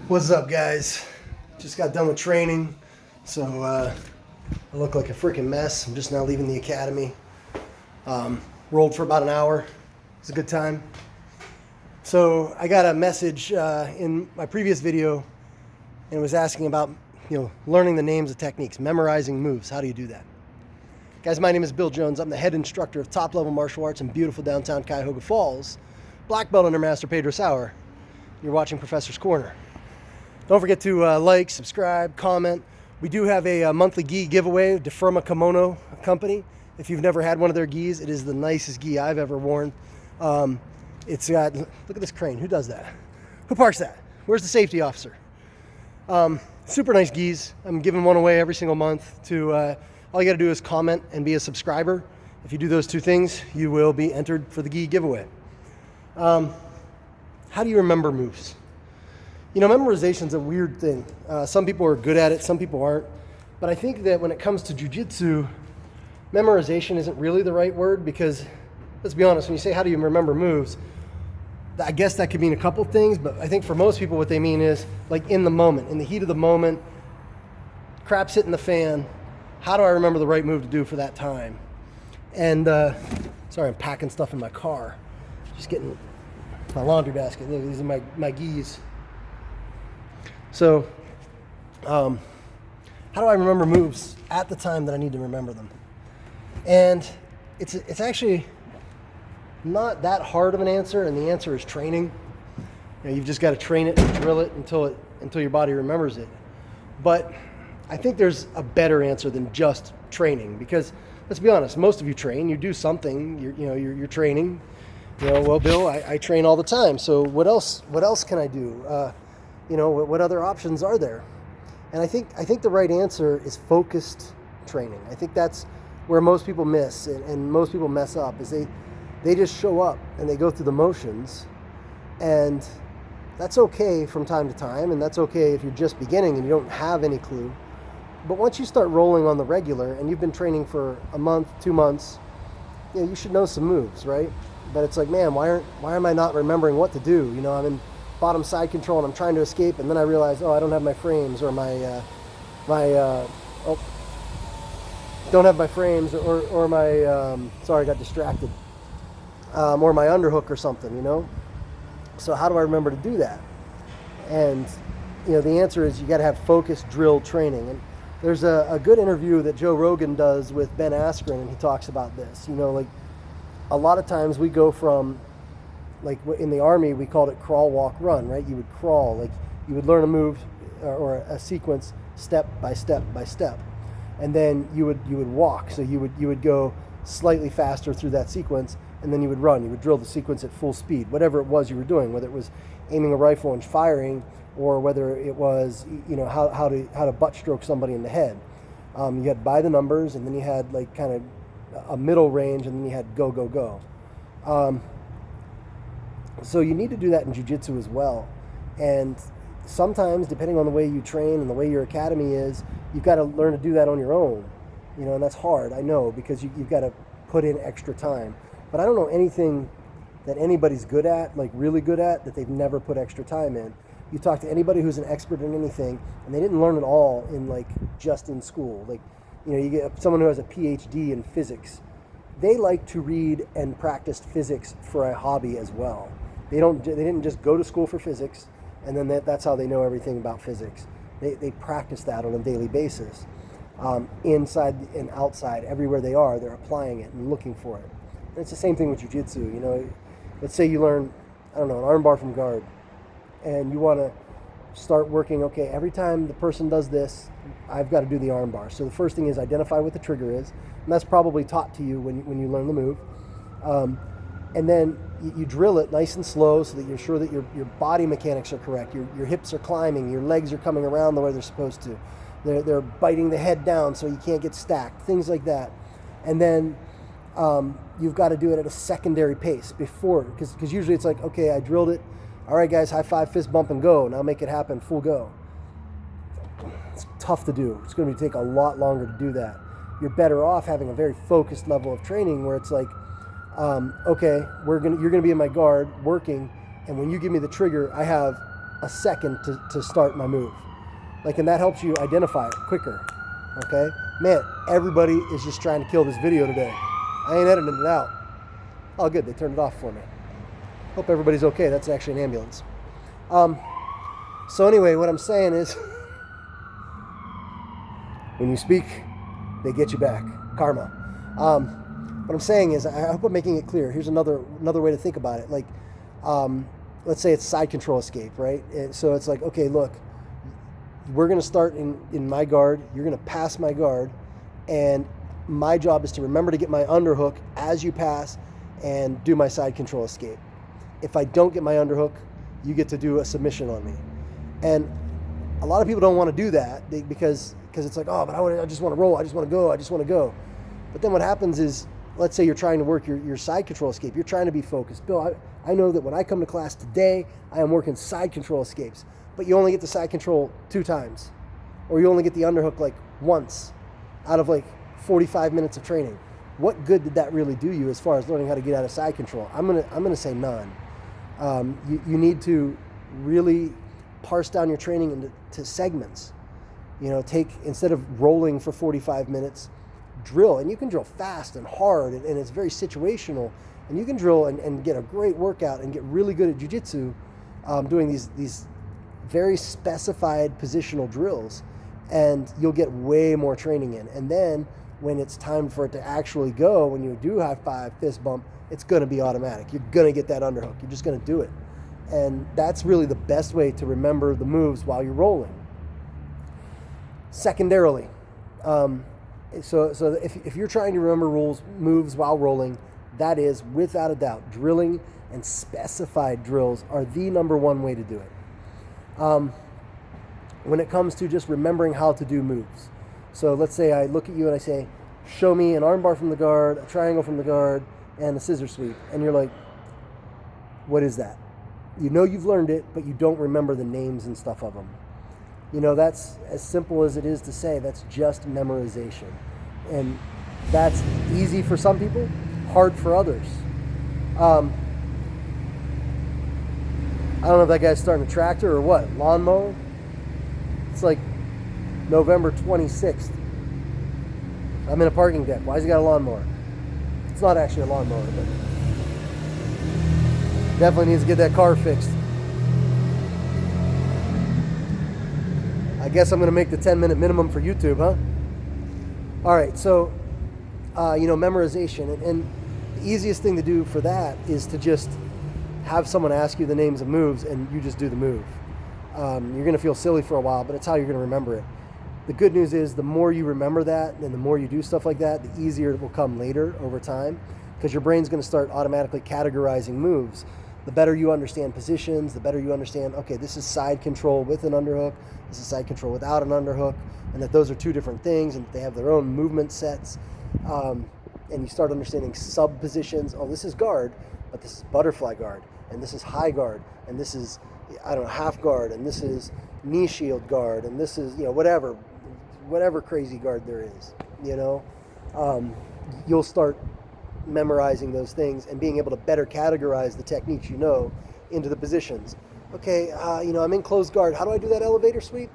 What's up, guys? Just got done with training, so I look like a freaking mess. I'm just now leaving the academy. Rolled for about an hour. It was a good time. So I got a message in my previous video, and it was asking about learning the names of techniques, memorizing moves. How do you do that? Guys, my name is Bill Jones. I'm the head instructor of top-level martial arts in beautiful downtown Cuyahoga Falls. Black belt under Master Pedro Sauer. You're watching Professor's Corner. Don't forget to like, subscribe, comment. We do have a monthly gi giveaway, Defirma Kimono Company. If you've never had one of their gis, it is the nicest gi I've ever worn. It's got, look at this crane. Who does that? Who parks that? Where's the safety officer? Super nice gis. I'm giving one away every single month to, all you gotta do is comment and be a subscriber. If you do those two things, you will be entered for the gi giveaway. How do you remember moves? Memorization's a weird thing. Some people are good at it, some people aren't. But I think that when it comes to jiu-jitsu, memorization isn't really the right word because, let's be honest, when you say how do you remember moves, I guess that could mean a couple things, but I think for most people what they mean is like in the moment, in the heat of the moment, crap's hitting the fan, how do I remember the right move to do for that time? And, sorry, I'm packing stuff in my car. Just getting my laundry basket. These are my gis. So, how do I remember moves at the time that I need to remember them? And it's actually not that hard of an answer, and the answer is training. You've just got to train it and drill it until your body remembers it. But I think there's a better answer than just training, because let's be honest, most of you train, you do something, you're training. Well, Bill, I train all the time, so what else can I do? What other options are there? And I think the right answer is focused training. I think that's where most people miss and most people mess up, is they just show up and they go through the motions, and that's okay from time to time, and that's okay if you're just beginning and you don't have any clue. But once you start rolling on the regular and you've been training for a month, 2 months, you should know some moves, right? But it's like, man, why am I not remembering what to do? I'm in bottom side control and I'm trying to escape, and then I realize, I don't have my frames, or don't have my frames, or my sorry, I got distracted, or my underhook or something, So how do I remember to do that? And the answer is you got to have focused drill training. And there's a good interview that Joe Rogan does with Ben Askren, and he talks about this. Like a lot of times we go from, like in the Army, we called it crawl, walk, run, right? You would crawl, like you would learn a move or a sequence step by step by step. And then you would walk. So you would go slightly faster through that sequence, and then you would run. You would drill the sequence at full speed, whatever it was you were doing, whether it was aiming a rifle and firing, or whether it was, how to butt stroke somebody in the head. You had by the numbers, and then you had like kind of a middle range, and then you had go, go, go. So you need to do that in jiu-jitsu as well. And sometimes, depending on the way you train and the way your academy is, you've got to learn to do that on your own. And that's hard, I know, because you've got to put in extra time. But I don't know anything that anybody's good at, like really good at, that they've never put extra time in. You talk to anybody who's an expert in anything, and they didn't learn it all just in school. You get someone who has a PhD in physics. They like to read and practice physics for a hobby as well. They didn't just go to school for physics, and then that's how they know everything about physics. They practice that on a daily basis. Inside and outside, everywhere they are, they're applying it and looking for it. And it's the same thing with jiu-jitsu. Let's say you learn, an armbar from guard, and you want to start working, okay, every time the person does this, I've got to do the armbar. So the first thing is identify what the trigger is, and that's probably taught to you when you learn the move. And then you drill it nice and slow so that you're sure that your body mechanics are correct. Your hips are climbing, your legs are coming around the way they're supposed to. They're biting the head down so you can't get stacked, things like that. And then you've got to do it at a secondary pace before, because usually it's like, okay, I drilled it. All right, guys, high five, fist bump, and go. Now make it happen, full go. It's tough to do. It's going to take a lot longer to do that. You're better off having a very focused level of training where it's like, okay, you're gonna be in my guard working, and when you give me the trigger, I have a second to start my move. Like, and that helps you identify it quicker. Okay? Man, everybody is just trying to kill this video today. I ain't editing it out. Oh, good, they turned it off for me. Hope everybody's okay. That's actually an ambulance. So anyway, what I'm saying is, when you speak, they get you back. Karma. What I'm saying is, I hope I'm making it clear. Here's another way to think about it. Like, let's say it's side control escape, right? So it's like, okay, look, we're going to start in my guard. You're going to pass my guard. And my job is to remember to get my underhook as you pass and do my side control escape. If I don't get my underhook, you get to do a submission on me. And a lot of people don't want to do that because it's like, oh, but I just want to roll. I just want to go. But then what happens is, let's say you're trying to work your side control escape. You're trying to be focused. Bill, I know that when I come to class today, I am working side control escapes. But you only get the side control 2 times. Or you only get the underhook like once out of like 45 minutes of training. What good did that really do you as far as learning how to get out of side control? I'm gonna say none. You need to really parse down your training into segments. Instead of rolling for 45 minutes, drill. And you can drill fast and hard, and it's very situational. And you can drill and get a great workout and get really good at jiu-jitsu doing these very specified positional drills. And you'll get way more training in. And then when it's time for it to actually go, when you do high five, fist bump, it's going to be automatic. You're going to get that underhook. You're just going to do it. And that's really the best way to remember the moves while you're rolling. Secondarily, so if you're trying to remember moves while rolling, that is, without a doubt, drilling and specified drills are the number one way to do it. When it comes to just remembering how to do moves. So let's say I look at you and I say, show me an armbar from the guard, a triangle from the guard, and a scissor sweep. And you're like, what is that? You know you've learned it, but you don't remember the names and stuff of them. That's as simple as it is to say, that's just memorization. And that's easy for some people, hard for others. I don't know if that guy's starting a tractor or what, lawnmower? It's like November 26th. I'm in a parking deck. Why has he got a lawnmower? It's not actually a lawnmower, but definitely needs to get that car fixed. I guess I'm going to make the 10-minute minimum for YouTube, huh? All right, so, memorization. And the easiest thing to do for that is to just have someone ask you the names of moves and you just do the move. You're going to feel silly for a while, but it's how you're going to remember it. The good news is the more you remember that and the more you do stuff like that, the easier it will come later over time, because your brain's going to start automatically categorizing moves. The better you understand positions, the better you understand, okay, this is side control with an underhook, this is side control without an underhook, and that those are 2 different things and they have their own movement sets. And you start understanding sub positions. Oh, this is guard, but this is butterfly guard, and this is high guard, and this is, half guard, and this is knee shield guard, and this is, whatever crazy guard there is, you'll start memorizing those things and being able to better categorize the techniques into the positions. Okay, I'm in closed guard. How do I do that elevator sweep?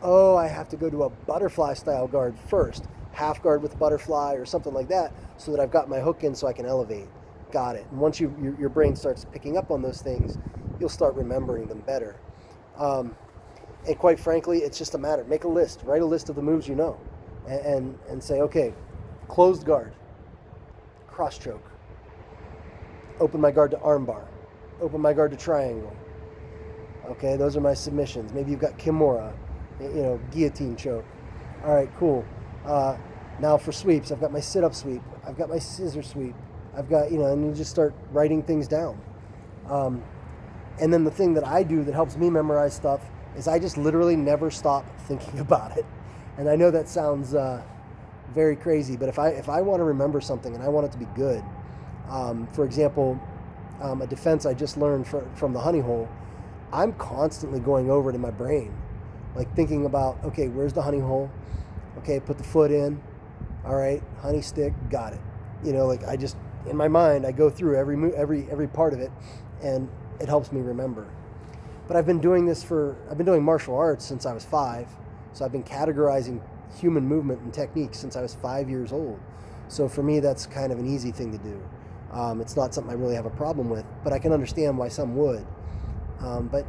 Oh, I have to go to a butterfly style guard first. Half guard with butterfly or something like that, so that I've got my hook in so I can elevate. Got it. And once your brain starts picking up on those things, you'll start remembering them better. And quite frankly, it's just a matter. Make a list. Write a list of the moves you know. And say, okay, closed guard, cross choke, open my guard to armbar, open my guard to triangle. Okay, those are my submissions. Maybe you've got kimura, guillotine choke. All right, cool. Now for sweeps, I've got my sit-up sweep. I've got my scissor sweep. I've got, and you just start writing things down. And then the thing that I do that helps me memorize stuff is I just literally never stop thinking about it. And I know that sounds very crazy, but if I want to remember something and I want it to be good, for example, a defense I just learned from the honey hole, I'm constantly going over it in my brain, like thinking about, okay, where's the honey hole? Okay, put the foot in. All right, honey stick, got it. I just, in my mind, I go through every part of it, and it helps me remember. But I've been doing martial arts since I was 5. So I've been categorizing human movement and techniques since I was 5 years old. So for me, that's kind of an easy thing to do. It's not something I really have a problem with, but I can understand why some would. But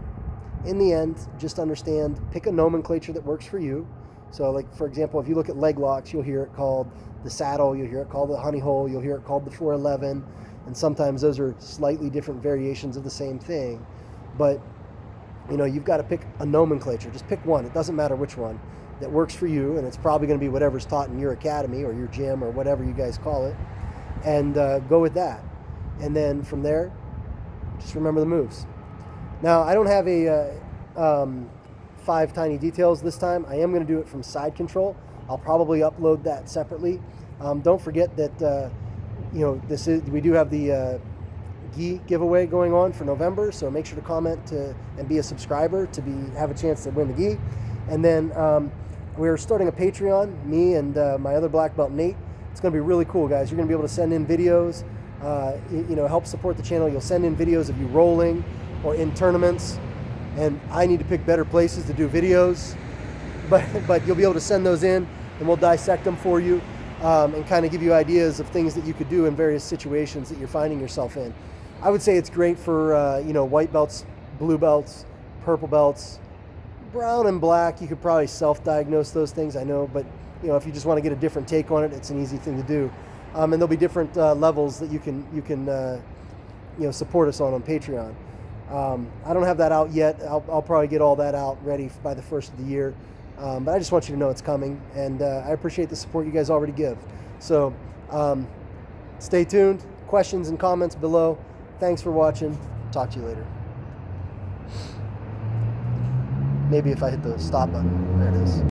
in the end, just understand, pick a nomenclature that works for you. So like, for example, if you look at leg locks, you'll hear it called the saddle, you'll hear it called the honey hole, you'll hear it called the 411, and sometimes those are slightly different variations of the same thing. But you've got to pick a nomenclature. Just pick one. It doesn't matter which one that works for you, and it's probably going to be whatever's taught in your academy or your gym or whatever you guys call it, and go with that. And then from there, just remember the moves. Now, I don't have a 5 tiny details this time. I am going to do it from side control. I'll probably upload that separately. Don't forget that we do have the gi giveaway going on for November, so make sure to comment and be a subscriber to have a chance to win the gi. And then we're starting a Patreon, me and my other black belt Nate. It's going to be really cool, guys. You're going to be able to send in videos, help support the channel. You'll send in videos of you rolling or in tournaments, and I need to pick better places to do videos, but you'll be able to send those in and we'll dissect them for you, and kind of give you ideas of things that you could do in various situations that you're finding yourself in. I would say it's great for white belts, blue belts, purple belts, brown and black. You could probably self-diagnose those things, I know, but if you just want to get a different take on it, it's an easy thing to do. And there'll be different levels that you can support us on Patreon. I don't have that out yet. I'll probably get all that out ready by the first of the year. But I just want you to know it's coming, and I appreciate the support you guys already give. So stay tuned. Questions and comments below. Thanks for watching. Talk to you later. Maybe if I hit the stop button. There it is.